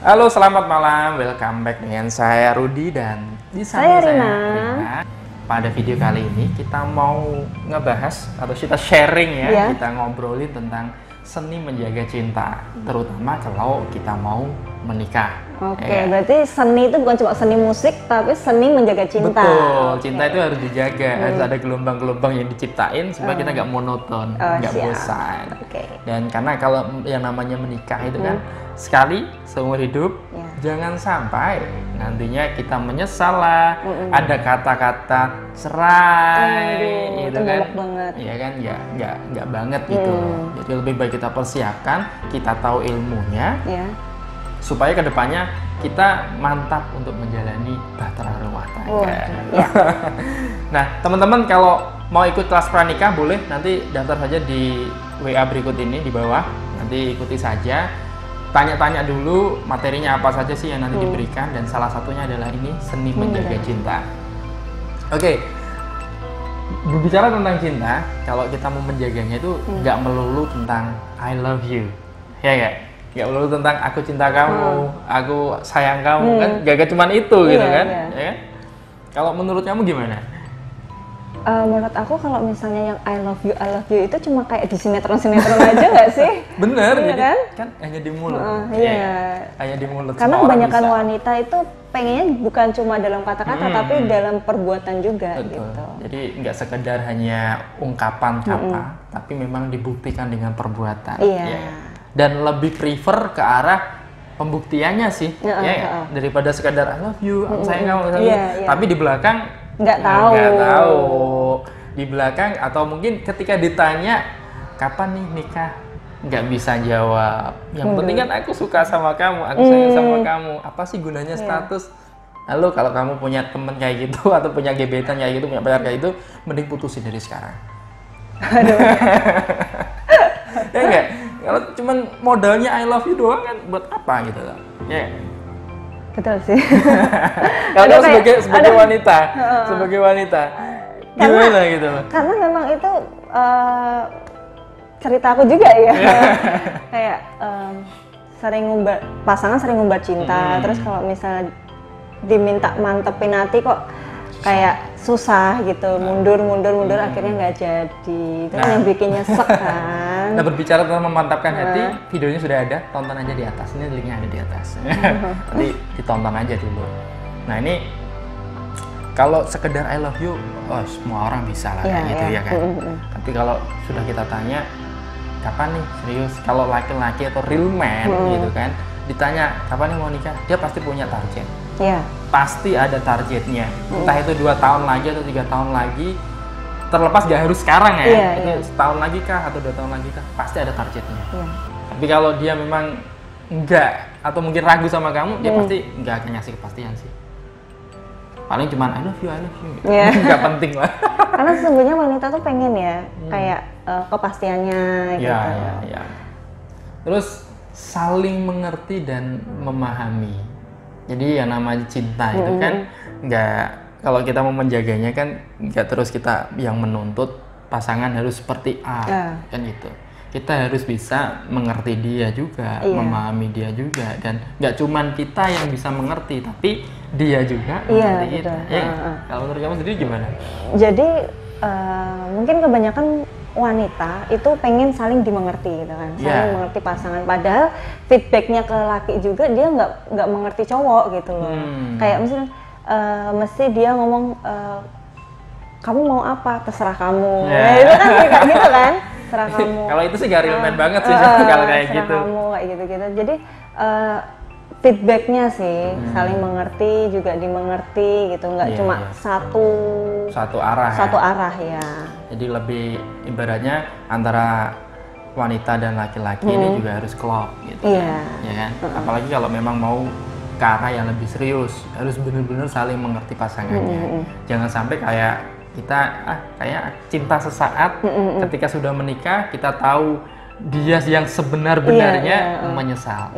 Halo, selamat malam. Welcome back dengan saya Rudi dan di Saya samping Rina. Pada video kali ini kita mau ngebahas atau kita sharing ya, Iya. kita ngobrolin tentang seni menjaga cinta, terutama kalau kita mau menikah. Oke, Ya. berarti seni itu bukan cuma seni musik, tapi seni menjaga cinta. Betul, Oke. cinta itu harus dijaga, harus ada gelombang-gelombang yang diciptain supaya kita nggak monoton, nggak siap. bosan. Oke. Dan karena kalau yang namanya menikah itu kan sekali seumur hidup, Ya. jangan sampai nantinya kita menyesal lah, ada kata-kata cerai, Aduh, gitu itu kan? galak banget. Iya kan, nggak banget gitu. Jadi lebih baik kita persiapkan, kita tahu ilmunya, Ya. supaya kedepannya kita mantap untuk menjalani bahtera rumah tangga. Ya. Nah, teman-teman kalau mau ikut kelas pranikah boleh nanti daftar saja di WA berikut ini di bawah. Nanti ikuti saja. Tanya-tanya dulu materinya apa saja sih yang nanti diberikan, dan salah satunya adalah ini seni menjaga cinta. Oke. Berbicara tentang cinta, kalau kita mau menjaganya itu nggak melulu tentang I love you. Ya nggak? Nggak melulu tentang aku cinta kamu, aku sayang kamu, kan gak cuman itu gitu Iya, kan? iya. Ya kan? Kalau menurut kamu gimana? Menurut aku kalau misalnya yang I love you itu cuma kayak di sinetron-sinetron aja nggak sih? Bener, Iya jadi kan? kan hanya di mulut. Iya. Ya, hanya di mulut. Karena semua orang kebanyakan bisa. wanita itu pengennya bukan cuma dalam kata-kata, tapi dalam perbuatan juga Betul. gitu. Jadi nggak sekedar hanya ungkapan kata, tapi memang dibuktikan dengan perbuatan. Iya. Ya. Dan lebih prefer ke arah pembuktiannya sih, daripada sekedar I love you, aku sayang kamu, misalnya. Iya, iya. Tapi di belakang Nggak tahu. nggak tahu. Di belakang atau mungkin ketika ditanya kapan nih nikah, nggak bisa jawab. Yang penting kan aku suka sama kamu, aku sayang sama kamu. Apa sih gunanya status? Lalu kalau kamu punya temen kayak gitu atau punya gebetan kayak gitu, punya pacar kayak gitu, mending putusin dari sekarang. Ya enggak? Kalau cuman modalnya I love you doang kan buat apa gitu loh. Ya. Betul sih. Kalau Ada kamu kayak- sebagai wanita, sebagai wanita gimana gitu loh. Karena memang itu cerita aku juga ya. Kayak sering ngumbar, pasangan sering ngumbar cinta, terus kalau misalnya diminta mantepin hati kok kayak susah gitu, mundur akhirnya nggak jadi. Itu kan yang bikin nyesek kan. Nah, berbicara tentang memantapkan hati, videonya sudah ada, tonton aja di atas. Ini linknya ada di atas. Nanti ditonton aja dulu. Nah, ini kalau sekedar I love you, oh, semua orang bisa lah kayak gitu ya kan. Tapi kalau sudah kita tanya, kapan nih serius? Kalau laki-laki atau real man gitu kan, ditanya kapan nih mau nikah, dia pasti punya target. Iya. Pasti ada targetnya. Entah itu 2 tahun lagi atau 3 tahun lagi. Terlepas gak harus sekarang ya. Iya, itu iya. setahun lagi kah atau 2 tahun lagi kah, pasti ada targetnya. Iya. Tapi kalau dia memang enggak atau mungkin ragu sama kamu, dia pasti enggak akan ngasih kepastian sih. Paling cuman I love you. Iya. Enggak penting lah. Karena sesungguhnya wanita tuh pengen ya kayak kepastiannya gitu. Ya. Terus saling mengerti dan memahami. Jadi yang namanya cinta itu kan nggak, kalau kita mau menjaganya kan nggak terus kita yang menuntut pasangan harus seperti A, kan gitu. Kita harus bisa mengerti dia juga, memahami dia juga, dan nggak cuman kita yang bisa mengerti, tapi dia juga mengerti kita. Ya, kalau menurut kamu sendiri gimana? Jadi mungkin kebanyakan wanita itu pengen saling dimengerti gitu kan, saling mengerti pasangan. Padahal feedbacknya ke laki juga dia nggak mengerti cowok gitu loh. Kayak misalnya mesti dia ngomong kamu mau apa, terserah kamu. Nah, itu kan kayak gitu kan, terserah kamu. Kalau itu sih gak real man banget sih kalau kayak gitu. Kamu kayak gitu-gitu. Jadi feedbacknya sih saling mengerti juga dimengerti gitu, nggak cuma satu arah. Satu arah ya. Jadi lebih ibaratnya antara wanita dan laki-laki ini juga harus klop gitu kan. Ya kan? Apalagi kalau memang mau ke arah yang lebih serius, harus benar-benar saling mengerti pasangannya. Jangan sampai kayak kita kayak cinta sesaat, ketika sudah menikah kita tahu dia yang sebenar-benarnya menyesal.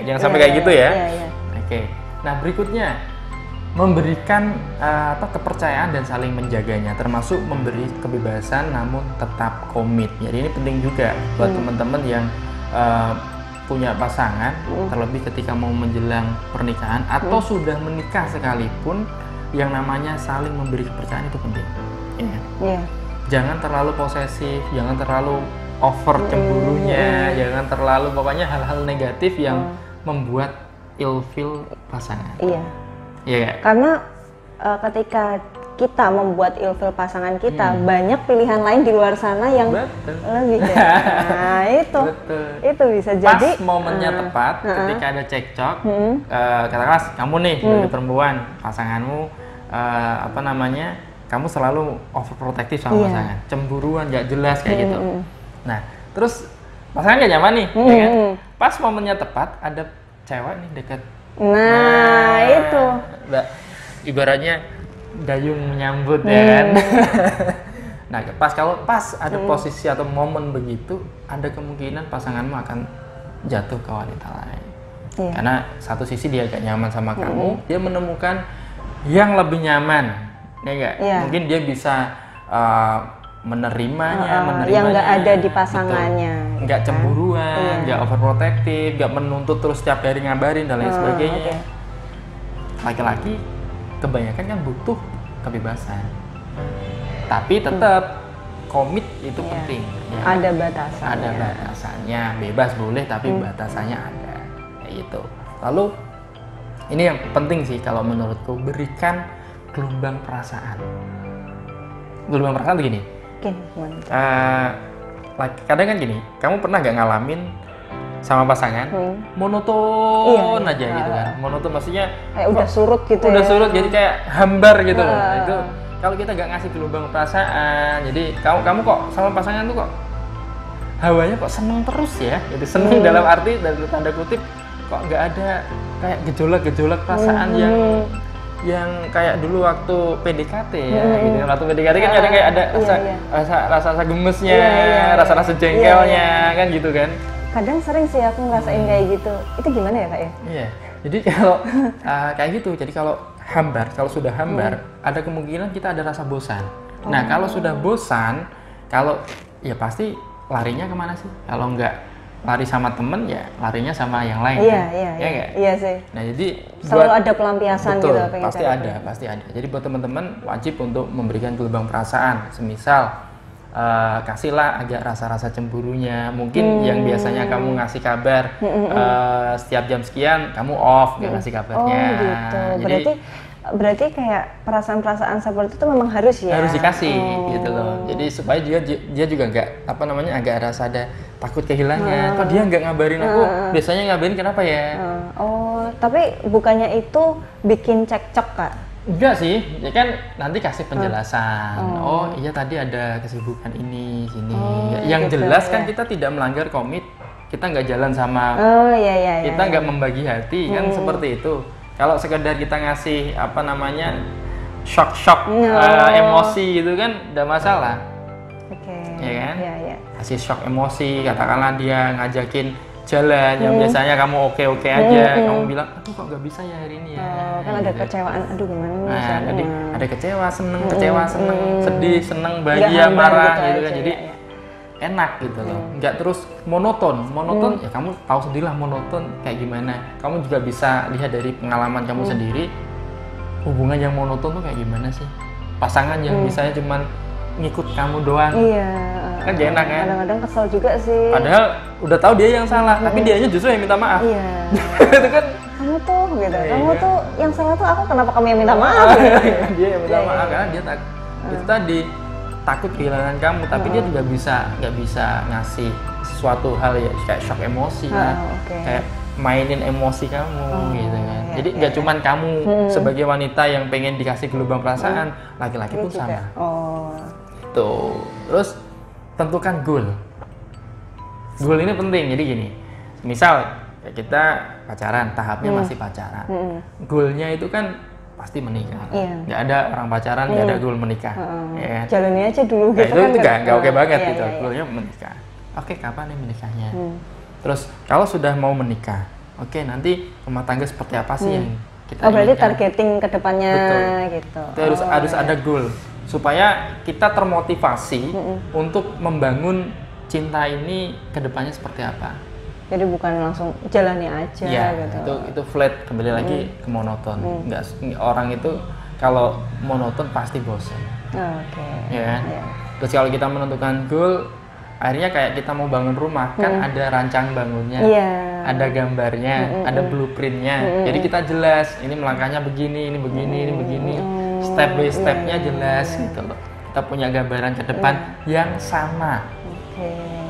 Jangan sampai kayak gitu ya. Oke. Nah, berikutnya memberikan kepercayaan dan saling menjaganya, termasuk memberi kebebasan namun tetap komit. Jadi ini penting juga buat teman-teman yang punya pasangan, terlebih ketika mau menjelang pernikahan atau sudah menikah sekalipun, yang namanya saling memberi kepercayaan itu penting. Yeah. Jangan terlalu posesif, jangan terlalu over cemburunya, jangan terlalu pokoknya hal-hal negatif yang membuat ilfeel pasangan. Iya. Karena ketika kita membuat ilfeel pasangan kita, banyak pilihan lain di luar sana yang lebih. Nah, itu bisa jadi pas momennya tepat, ketika ada cekcok, katakanlah kamu nih sebagai perempuan, pasanganmu kamu selalu overprotective sama pasangan, cemburuan, nggak jelas kayak gitu. Nah, terus pasangan nggak nyaman nih, ya kan? Pas momennya tepat, ada cewek nih deket. Nah itu. Ibaratnya dayung menyambut ya kan. Nah, pas ada posisi atau momen begitu, ada kemungkinan pasanganmu akan jatuh ke wanita lain. Karena satu sisi dia gak nyaman sama kamu, dia menemukan yang lebih nyaman, ya enggak? Mungkin dia bisa menerimanya yang nggak ada di pasangannya, nggak cemburuan, nggak overprotective, nggak menuntut terus setiap hari ngabarin dan lain sebagainya. Laki-laki kebanyakan kan butuh kebebasan, tapi tetap komit itu penting. Ada batasannya. Ada batasannya, bebas boleh tapi batasannya ada, kayak gitu. Lalu ini yang penting sih kalau menurutku, berikan gelombang perasaan. Gelombang perasaan begini. Kadang kan gini, kamu pernah nggak ngalamin sama pasangan monoton aja gitu kan? Monoton maksudnya kayak udah surut gitu. Udah surut, jadi kayak hambar gitu loh. Itu kalau kita nggak ngasih gelombang perasaan, jadi kamu kok sama pasangan tuh kok hawanya kok seneng terus ya? Jadi seneng dalam arti dari tanda kutip, kok nggak ada kayak gejolak-gejolak perasaan yang kayak dulu waktu PDKT ya, gitu. Waktu PDKT kan kadang kayak ada rasa gemesnya, rasa jengkelnya, kan gitu kan. Kadang sering sih aku ngerasain kayak gitu. Itu gimana ya, Kak ya? Iya. Jadi kalau kayak gitu, jadi kalau sudah hambar, ada kemungkinan kita ada rasa bosan. Nah, kalau sudah bosan, ya pasti larinya kemana sih? Kalau nggak lari sama temen, ya larinya sama yang lain. Iya sih. Nah, jadi selalu ada pelampiasan gitu. Pasti ada. Jadi buat teman-teman wajib untuk memberikan gelombang perasaan. Semisal kasihlah agak rasa-rasa cemburunya. Mungkin yang biasanya kamu ngasih kabar setiap jam sekian, kamu off nggak ngasih kabarnya. Oh gitu. Berarti kayak perasaan-perasaan seperti itu memang harus ya? Harus dikasih gitu loh. Jadi supaya dia juga nggak agak rasa ada takut kehilangan. Kok dia nggak ngabarin aku? Biasanya ngabarin kenapa ya? Tapi bukannya itu bikin cekcok, Kak? Enggak sih, ya kan nanti kasih penjelasan. Oh iya tadi ada kesibukan ini, sini. Yang gitu, jelas kan kita tidak melanggar komit. Kita nggak jalan sama. Kita nggak membagi hati, kan seperti itu. Kalau sekedar kita ngasih shock emosi gitu kan udah masalah. Ya kan? Kasih shock emosi, katakanlah dia ngajakin jalan yang biasanya kamu oke aja, kamu bilang aduh kok nggak bisa ya hari ini ya. Kan ada kecewaan, aduh gimana nih. Jadi ada kecewa, seneng, sedih, seneng, bahagia, marah gitu kan. Jadi enak gitu loh, nggak terus monoton ya kamu tahu sendirilah monoton kayak gimana. Kamu juga bisa lihat dari pengalaman kamu sendiri, hubungan yang monoton tuh kayak gimana sih. Pasangan yang misalnya cuman ngikut kamu doang, kan gak enak kan. Kadang-kadang kesel juga sih, padahal udah tahu dia yang salah, tapi dianya justru yang minta maaf. Itu kan kamu tuh gitu, kamu tuh yang salah tuh aku, kenapa kamu yang minta maaf? Dia yang minta maaf karena dia itu tadi takut kehilangan kamu, tapi dia juga nggak bisa ngasih sesuatu hal ya kayak shock emosi kayak mainin emosi kamu gitu kan. Jadi nggak cuman kamu sebagai wanita yang pengen dikasih gelombang perasaan, laki-laki pun sama. Tuh, terus tentukan goal. Goal ini penting. Jadi gini, misal kita pacaran, tahapnya masih pacaran. Goalnya itu kan pasti menikah. Nggak ada orang pacaran, nggak ada goal menikah. Jalannya aja dulu gitu. Itu nggak oke banget gitu. Goalnya menikah. Oke, kapan nih menikahnya? Terus kalau sudah mau menikah, oke nanti rumah tangga seperti apa sih yang kita berarti targeting ke depannya gitu. Itu harus ada goal supaya kita termotivasi untuk membangun cinta ini ke depannya seperti apa. Jadi bukan langsung jalani aja gitu. Itu flat, kembali lagi ke monoton. Enggak, orang itu kalau monoton pasti bosan. Oke. Ya kan? Terus kalau kita menentukan goal, akhirnya kayak kita mau bangun rumah, kan ada rancang bangunnya, ada gambarnya, ada blueprintnya. Jadi kita jelas, ini melangkahnya begini, ini begini, ini begini. Step by stepnya jelas gitu loh. Kita punya gambaran ke depan yang sama.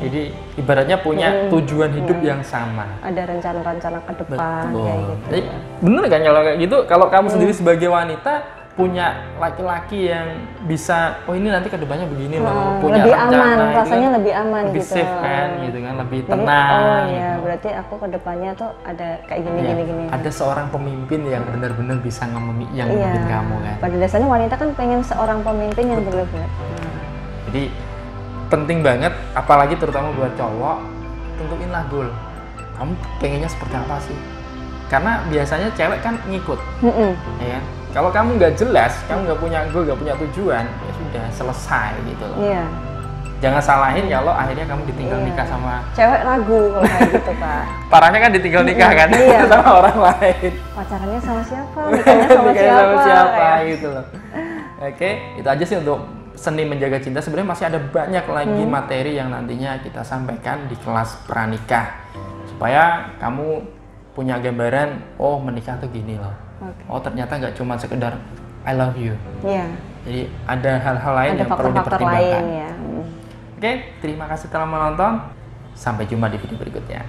Jadi ibaratnya punya tujuan hidup yang sama. Ada rencana-rencana ke depan kayak gitu. Jadi, bener kan kalau kayak gitu? Kalau kamu sendiri sebagai wanita punya laki-laki yang bisa, oh ini nanti ke depannya begini loh, punya lebih rencana, aman, gitu rasanya kan, lebih aman lebih gitu. Safe kan, gitu kan, lebih jadi, tenang. Oh iya, gitu. berarti aku ke depannya tuh ada kayak gini. Ada seorang pemimpin yang benar-benar bisa memimpin kamu kan. Pada dasarnya wanita kan pengen seorang pemimpin yang benar-benar. Jadi penting banget, apalagi terutama buat cowok, tentuinlah goal. Kamu pengennya seperti apa sih? Karena biasanya cewek kan ngikut, ya. Kalau kamu nggak jelas, kamu nggak punya goal, nggak punya tujuan, ya sudah selesai gitu loh. Iya. Jangan salahin kalau akhirnya kamu ditinggal nikah sama cewek ragu kalau kayak gitu Pak. Parahnya kan ditinggal nikah kan sama orang lain. Pacarannya sama siapa? Nikahnya sama siapa gitu loh. Oke, itu aja sih untuk seni menjaga cinta. Sebenarnya masih ada banyak lagi materi yang nantinya kita sampaikan di kelas pranikah supaya kamu punya gambaran, oh menikah tuh gini loh. Oh ternyata nggak cuma sekedar I love you. Iya. Jadi ada hal-hal lain yang perlu dipertimbangkan. Oke, terima kasih telah menonton. Sampai jumpa di video berikutnya.